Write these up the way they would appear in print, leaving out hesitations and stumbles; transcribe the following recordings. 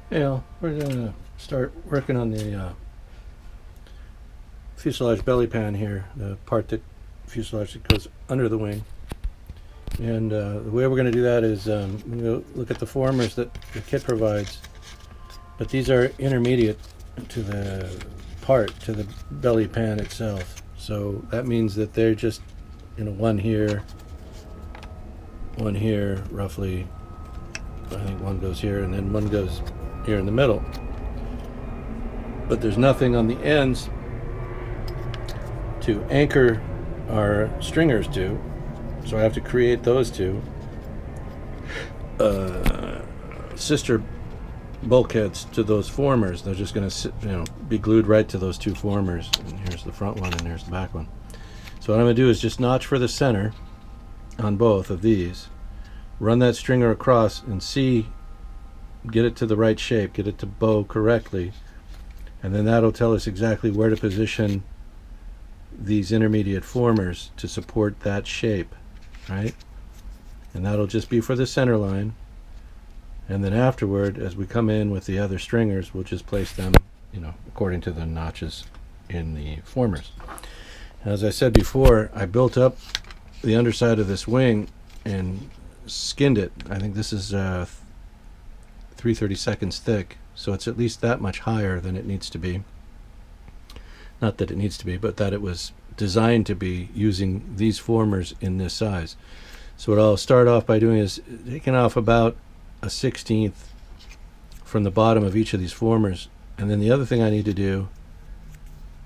Yeah, we're gonna start working on the fuselage belly pan here, the part that fuselage that goes under the wing. And the way we're going to do that is we're going to look at the formers that the kit provides, but these are intermediate to the part, to the belly pan itself. So that means that they're just, one here, roughly. I think one goes here, and then one goes here in the middle. But there's nothing on the ends to anchor our stringers to, so I have to create those two sister bulkheads to those formers. They're just going to be glued right to those two formers. And here's the front one, and here's the back one. So what I'm going to do is just notch for the center on both of these, run that stringer across, and get it to the right shape, get it to bow correctly, and then that'll tell us exactly where to position these intermediate formers to support that shape, right? And that'll just be for the center line. And then afterward, as we come in with the other stringers, we'll just place them, according to the notches in the formers. And as I said before, I built up the underside of this wing and skinned it. I think this is 3/32 thick, so it's at least that much higher than it needs to be. Not that it needs to be, but that it was designed to be, using these formers in this size. So what I'll start off by doing is taking off about a 1/16 from the bottom of each of these formers. And then the other thing I need to do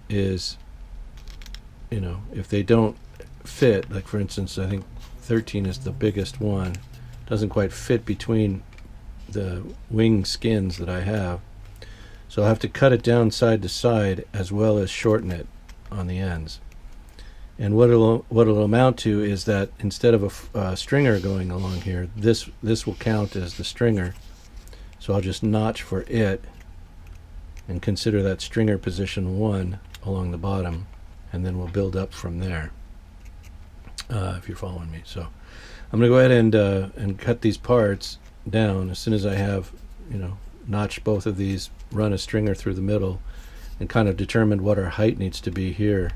is, if they don't fit, like for instance, I think 13 is the biggest one, doesn't quite fit between the wing skins that I have. So I'll have to cut it down side to side as well as shorten it on the ends. And what it'll amount to is that instead of a stringer going along here, this will count as the stringer. So I'll just notch for it and consider that stringer position 1 along the bottom, and then we'll build up from there, if you're following me. So I'm going to go ahead and cut these parts down as soon as I have, notched both of these, run a stringer through the middle, and kind of determined what our height needs to be here,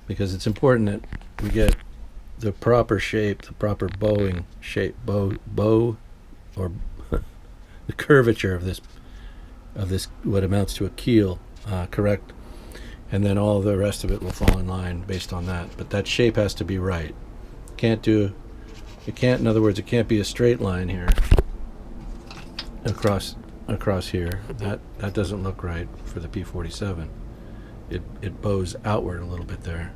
because it's important that we get the proper shape, the proper bowing shape, bow or the curvature of this what amounts to a keel correct, and then all the rest of it will fall in line based on that. But that shape has to be right. In other words, it can't be a straight line here across here. That doesn't look right for the P-47. It bows outward a little bit there.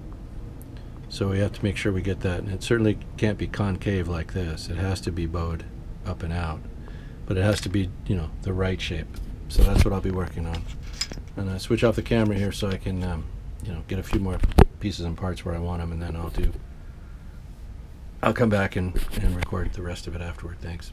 So we have to make sure we get that. And it certainly can't be concave like this. It has to be bowed up and out. But it has to be, the right shape. So that's what I'll be working on. And I switch off the camera here so I can, get a few more pieces and parts where I want them, and then I'll come back and record the rest of it afterward. Thanks.